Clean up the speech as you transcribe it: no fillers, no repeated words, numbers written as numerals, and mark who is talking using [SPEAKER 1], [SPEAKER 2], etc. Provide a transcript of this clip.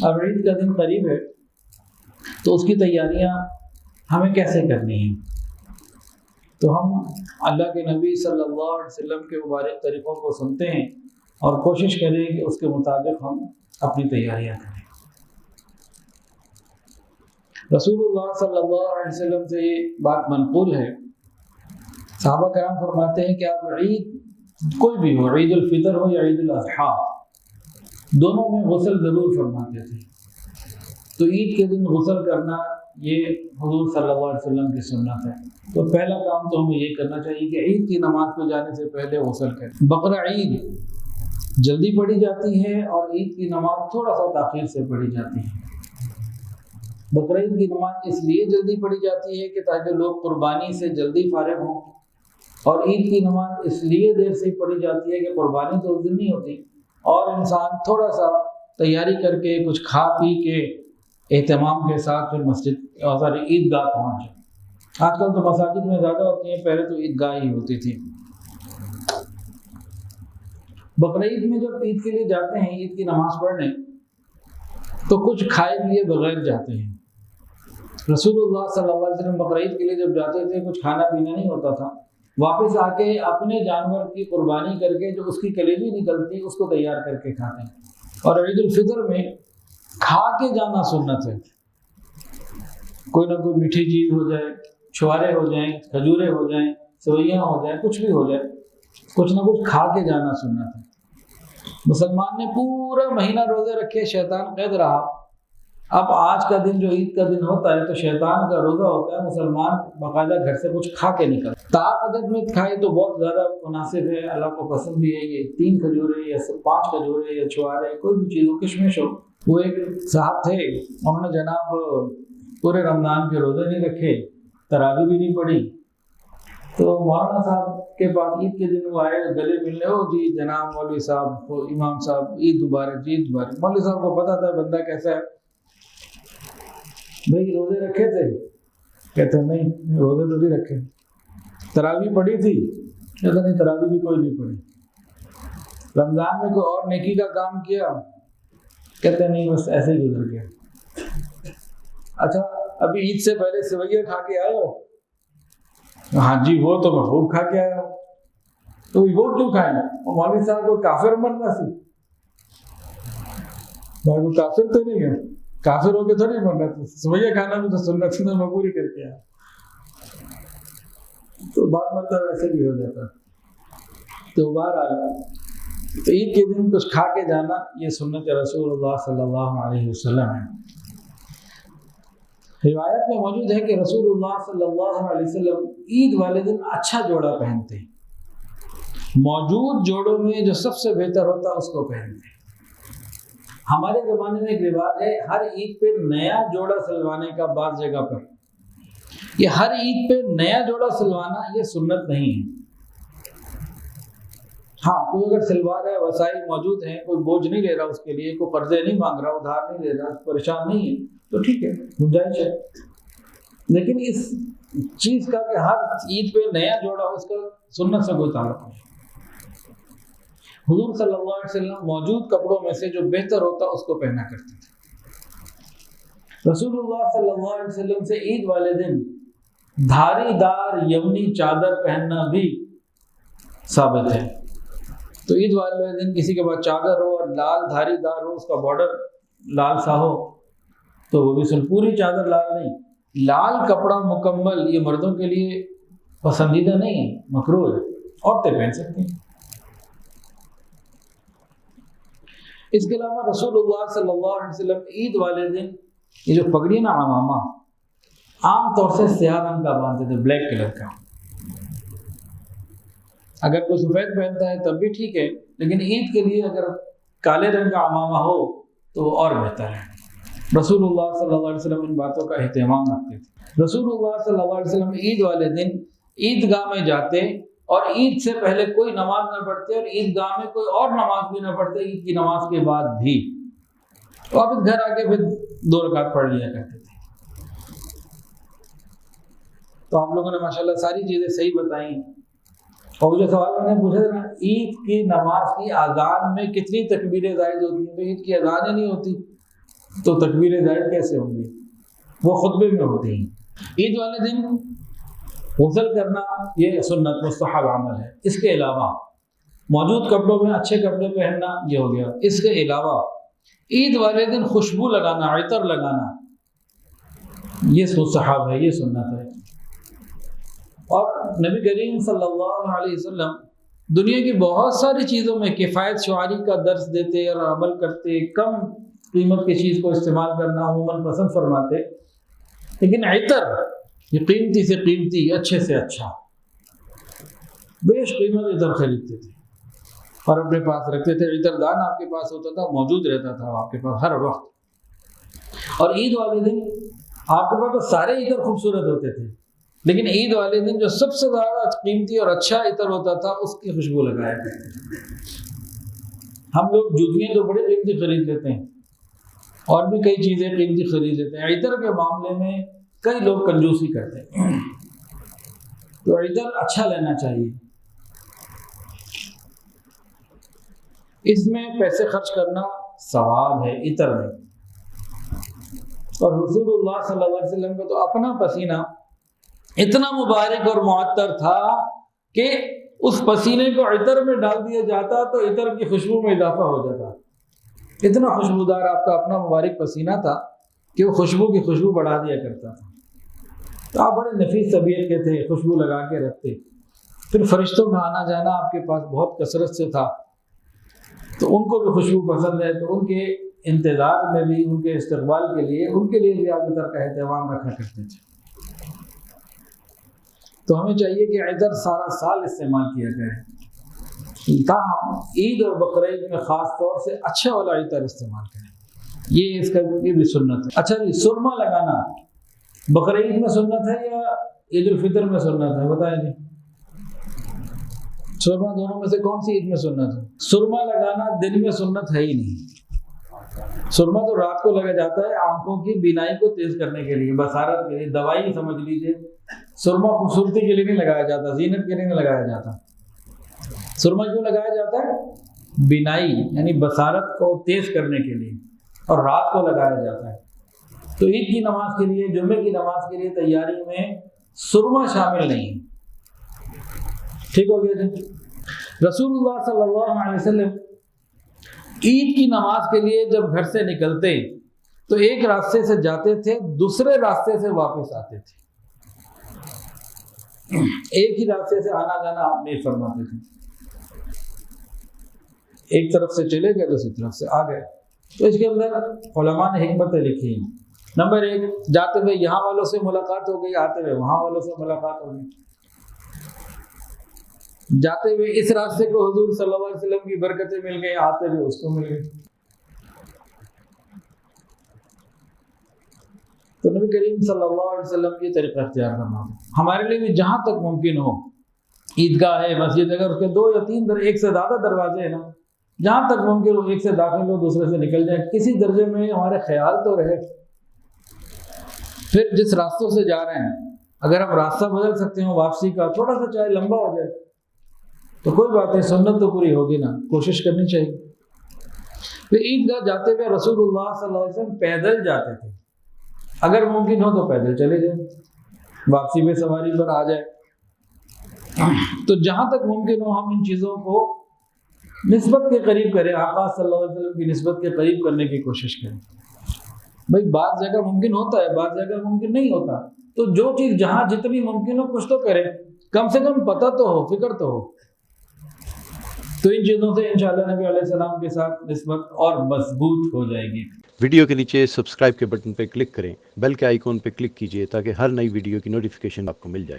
[SPEAKER 1] اب عید کا دن قریب ہے تو اس کی تیاریاں ہمیں کیسے کرنی ہیں؟ تو ہم اللہ کے نبی صلی اللہ علیہ وسلم کے مبارک طریقوں کو سنتے ہیں اور کوشش کریں کہ اس کے مطابق ہم اپنی تیاریاں کریں۔ رسول اللہ صلی اللہ علیہ وسلم سے یہ بات منقول ہے، صحابہ کرام فرماتے ہیں کہ آپ عید کوئی بھی ہو، عید الفطر ہو یا عید الاضحیٰ، دونوں میں غسل ضرور فرماتے تھے۔ تو عید کے دن غسل کرنا یہ حضور صلی اللہ علیہ وسلم کی سنت ہے۔ تو پہلا کام تو ہمیں یہ کرنا چاہیے کہ عید کی نماز کو جانے سے پہلے غسل کریں۔ بقرہ عید جلدی پڑھی جاتی ہے اور عید کی نماز تھوڑا سا تاخیر سے پڑھی جاتی ہے۔ بقرہ عید کی نماز اس لیے جلدی پڑھی جاتی ہے کہ تاکہ لوگ قربانی سے جلدی فارغ ہوں، اور عید کی نماز اس لیے دیر سے پڑھی جاتی ہے کہ قربانی تو اس دن نہیں ہوتی، اور انسان تھوڑا سا تیاری کر کے کچھ کھا پی کے اہتمام کے ساتھ پھر مسجد اور عید گاہ پہنچ جائے۔ آج کل تو مساجد میں زیادہ ہوتی ہیں، پہلے تو عید گاہ ہی ہوتی تھی۔ بقرہ عید میں جب عید کے لیے جاتے ہیں، عید کی نماز پڑھنے، تو کچھ کھائے پیے بغیر جاتے ہیں۔ رسول اللہ صلی اللہ علیہ وسلم بقرہ عید کے لیے جب جاتے تھے کچھ کھانا پینا نہیں ہوتا تھا، واپس آ کے اپنے جانور کی قربانی کر کے جو اس کی کلیجی نکلتی اس کو تیار کر کے کھاتے ہیں۔ اور عید الفطر میں کھا کے جانا سنت ہے، کوئی نہ کوئی میٹھی چیز ہو جائے، چھوارے ہو جائیں، کھجورے ہو جائیں، سوئیاں ہو جائیں، کچھ بھی ہو جائے، کچھ نہ کچھ کھا کے جانا سنت ہے۔ مسلمان نے پورا مہینہ روزے رکھے، شیطان قید رہا، اب آج کا دن جو عید کا دن ہوتا ہے تو شیطان کا روزہ ہوتا ہے، مسلمان باقاعدہ گھر سے کچھ کھا کے نکلتا ہے۔ طاقت میں کھائے تو بہت زیادہ مناسب ہے، اللہ کو پسند بھی ہے۔ یہ 3 کھجورے یا 5 کھجورے یا چھوارے، کوئی بھی چیز ہو، کشمش ہو۔ وہ ایک صاحب تھے، انہوں نے جناب پورے رمضان کے روزے نہیں رکھے، تراویح بھی نہیں پڑھی، تو مولانا صاحب کے پاس عید کے دن وہ آئے گلے ملنے، او جی جناب مولوی صاحب، امام صاحب عید مبارک، عید مبارک۔ مولوی صاحب کو پتا تھا بندہ کیسا ہے، بھئی روزے رکھے تھے؟ کہتے نہیں روزے تو نہیں رکھے۔ تراویح پڑھی تھی؟ کہتے نہیں تراویح بھی کوئی نہیں پڑھی۔ رمضان میں کوئی اور نیکی کا کام کیا؟ کہتے نہیں بس ایسے ہی گزر گیا۔ اچھا ابھی عید سے پہلے سویاں کھا کے آئے ہو؟ ہاں جی وہ تو میں خوب کھا کے آیا ہوں۔ تو وہ کیوں کھائیں؟ مولوی صاحب کو کافر مرنا سی؟ وہ کافر تو نہیں ہے، کافر ہو کے تھوڑی مرنا تھا، سویاں کھانا بھی تو سنت میں پوری کر کے آیا۔ تو بات مطلب ایسے بھی ہو جاتا۔ تو بہرحال تو عید کے دن کچھ کھا کے جانا یہ سنت رسول اللہ صلی اللہ علیہ وسلم ہے۔ روایت میں موجود ہے کہ رسول اللہ صلی اللہ علیہ وسلم عید والے دن اچھا جوڑا پہنتے ہیں، موجود جوڑوں میں جو سب سے بہتر ہوتا ہے اس کو پہنتے ہیں۔ ہمارے زمانے میں ایک رواج ہے ہر عید پہ نیا جوڑا سلوانے کا، بعض جگہ پر یہ ہر عید پہ نیا جوڑا سلوانا یہ سنت نہیں ہے۔ ہاں کوئی اگر سلوا رہا ہے، وسائل موجود ہیں، کوئی بوجھ نہیں لے رہا اس کے لیے، کوئی قرضے نہیں مانگ رہا، ادھار نہیں لے رہا، پریشان نہیں ہے، تو ٹھیک ہے، گنجائش ہے۔ لیکن اس چیز کا کہ ہر عید پہ نیا جوڑا ہو، اس کا سنت سے کوئی تعلق نہیں۔ حضور صلی اللہ علیہ وسلم موجود کپڑوں میں سے جو بہتر ہوتا اس کو پہنا کرتے تھے۔ رسول اللہ صلی اللہ علیہ وسلم سے عید والے دن دھاری دار یمنی چادر پہننا بھی ثابت ہے۔ تو عید والے دن کسی کے پاس چادر ہو اور لال دھاری دار ہو، اس کا بارڈر لال سا ہو، تو وہ بھی سن، پوری چادر لال نہیں، لال کپڑا مکمل یہ مردوں کے لیے پسندیدہ نہیں ہے، مکروہ ہے، عورتیں پہن سکتی ہیں۔ اس کے علاوہ رسول اللہ صلی اللہ علیہ وسلم عید والے دن یہ جو پگڑی نا عمامہ عام طور سے سیاہ رنگ کا باندھتے تھے، بلیک کلر کا۔ اگر کوئی سفید پہنتا ہے تب بھی ٹھیک ہے، لیکن عید کے لیے اگر کالے رنگ کا عمامہ ہو تو وہ اور بہتر ہے۔ رسول اللہ صلی اللہ علیہ وسلم ان باتوں کا اہتمام رکھتے تھے۔ رسول اللہ صلی اللہ علیہ وسلم عید والے دن عیدگاہ میں جاتے اور عید سے پہلے کوئی نماز نہ پڑھتے اور عیدگاہ میں کوئی اور نماز بھی نہ پڑھتے عید کی نماز کے بعد بھی، واپس گھر آ کے پھر 2 رکعت پڑھ لیا کرتے تھے۔ تو آپ لوگوں نے ماشاءاللہ ساری چیزیں صحیح بتائیں۔ اور جو سوال میں نے پوچھا تھا نا، عید کی نماز کی اذان میں کتنی تکبیریں زائد ہوتی ہیں؟ تو عید کی اذان ہی نہیں ہوتی، تو تکبیر زائد کیسے ہوں گی؟ وہ خطبے میں ہوتی ہیں۔ عید والے دن غسل کرنا یہ سنت مستحب عمل ہے۔ اس کے علاوہ موجود کپڑوں میں اچھے کپڑے پہننا یہ ہو گیا۔ اس کے علاوہ عید والے دن خوشبو لگانا، عطر لگانا، یہ مستحب ہے، یہ سنت ہے۔ اور نبی کریم صلی اللہ علیہ وسلم دنیا کی بہت ساری چیزوں میں کفایت شعاری کا درس دیتے اور عمل کرتے، کم قیمت کی چیز کو استعمال کرنا عموماً پسند فرماتے، لیکن عطر یہ قیمتی سے قیمتی، اچھے سے اچھا، بیش قیمت عطر خریدتے تھے اور اپنے پاس رکھتے تھے۔ عطر دان آپ کے پاس ہوتا تھا، موجود رہتا تھا آپ کے پاس ہر وقت۔ اور عید والے دن آپ کے پاس تو سارے عطر خوبصورت ہوتے تھے، لیکن عید والے دن جو سب سے زیادہ قیمتی اور اچھا عطر ہوتا تھا اس کی خوشبو لگایا کرتے تھے۔ ہم لوگ جوتیاں تو بڑی قیمتی خرید لیتے ہیں اور بھی کئی چیزیں قیمتی خرید لیتے ہیں، عطر کے معاملے میں کئی لوگ کنجوسی کرتے ہیں، تو عطر اچھا لینا چاہیے۔ اس میں پیسے خرچ کرنا ثواب ہے عطر میں۔ اور رسول اللہ صلی اللہ علیہ وسلم کا تو اپنا پسینہ اتنا مبارک اور معطر تھا کہ اس پسینے کو عطر میں ڈال دیا جاتا تو عطر کی خوشبو میں اضافہ ہو جاتا۔ اتنا خوشبودار آپ کا اپنا مبارک پسینہ تھا کہ وہ خوشبو کی خوشبو بڑھا دیا کرتا تھا۔ تو آپ بڑے نفیس طبیعت کے تھے، خوشبو لگا کے رکھتے۔ پھر فرشتوں کا آنا جانا آپ کے پاس بہت کثرت سے تھا، تو ان کو بھی خوشبو پسند ہے، تو ان کے انتظار میں بھی، ان کے استقبال کے لیے، ان کے لیے بھی آپ عطر کا اہتمام رکھا کرتے تھے۔ تو ہمیں چاہیے کہ عطر سارا سال استعمال کیا کرے، تاہم عید اور بقرعید میں خاص طور سے اچھا والا عطر استعمال کریں، یہ اس کا یہ بھی سنت ہے۔ اچھا جی، سرما لگانا بقرعید میں سنت ہے یا عید الفطر میں سنت ہے؟ بتائیں جی، سرما دونوں میں سے کون سی عید میں سنت ہے؟ سرما لگانا دن میں سنت ہے ہی نہیں۔ سرما تو رات کو لگا جاتا ہے آنکھوں کی بینائی کو تیز کرنے کے لیے، بصارت کے لیے، دوائی سمجھ لیجیے۔ سرما خوبصورتی کے لیے نہیں لگایا جاتا، زینت کے لیے نہیں لگایا جاتا۔ سرما کیوں لگایا جاتا ہے؟ بینائی یعنی بصارت کو تیز کرنے کے لیے، اور رات کو لگایا جاتا ہے۔ تو عید کی نماز کے لیے، جمعے کی نماز کے لیے تیاری میں سرما شامل نہیں ہے۔ ٹھیک ہو گیا جی۔ رسول اللہ صلی اللہ علیہ وسلم عید کی نماز کے لیے جب گھر سے نکلتے تو ایک راستے سے جاتے تھے، دوسرے راستے سے واپس آتے تھے، ایک ہی راستے سے آنا جانا آپ نہیں فرماتے تھے۔ ایک طرف سے چلے گئے، دوسری طرف سے آ گئے۔ تو اس کے اندر علماء نے حکمتیں لکھی ہیں۔ نمبر 1، جاتے ہوئے یہاں والوں سے ملاقات ہو گئی، آتے ہوئے وہاں والوں سے ملاقات ہو گئی۔ جاتے ہوئے اس راستے کو حضور صلی اللہ علیہ وسلم کی برکتیں مل گئی، آتے ہوئے اس کو مل گئی۔ تو نبی کریم صلی اللہ علیہ وسلم کی طریقہ اختیار کرنا ہمارے لیے بھی جہاں تک ممکن ہو، عیدگاہ ہے، مسجد، اگر اس کے 2 یا 3 ایک سے زیادہ دروازے ہیں نا، جہاں تک ممکن ہو ایک سے داخل ہو، دوسرے سے نکل جائے، کسی درجے میں ہمارے خیال تو رہے۔ پھر جس راستوں سے جا رہے ہیں اگر ہم راستہ بدل سکتے ہیں واپسی کا، تھوڑا سا چاہے لمبا ہو جائے تو کوئی بات نہیں، سنت تو پوری ہوگی نا، کوشش کرنی چاہیے۔ پھر عیدگاہ جاتے ہوئے رسول اللہ صلی اللہ علیہ وسلم پیدل جاتے تھے، اگر ممکن ہو تو پیدل چلے جائیں، واپسی میں سواری پر آ جائے۔ تو جہاں تک ممکن ہو ہم ان چیزوں کو نسبت کے قریب کریں، آقا صلی اللہ علیہ وسلم کی نسبت کے قریب کرنے کی کوشش کریں۔ بھائی بعض جگہ ممکن ہوتا ہے، بعض جگہ ممکن نہیں ہوتا، تو جو چیز جہاں جتنی ممکن ہو کچھ تو کریں، کم سے کم پتہ تو ہو، فکر تو ہو۔ تو ان چیزوں سے انشاءاللہ نبی علیہ السلام کے ساتھ نسبت اور مضبوط ہو جائے گی۔
[SPEAKER 2] ویڈیو کے نیچے سبسکرائب کے بٹن پہ کلک کریں، بیل کے آئیکن پہ کلک کیجئے تاکہ ہر نئی ویڈیو کی نوٹیفیکیشن آپ کو مل جائے۔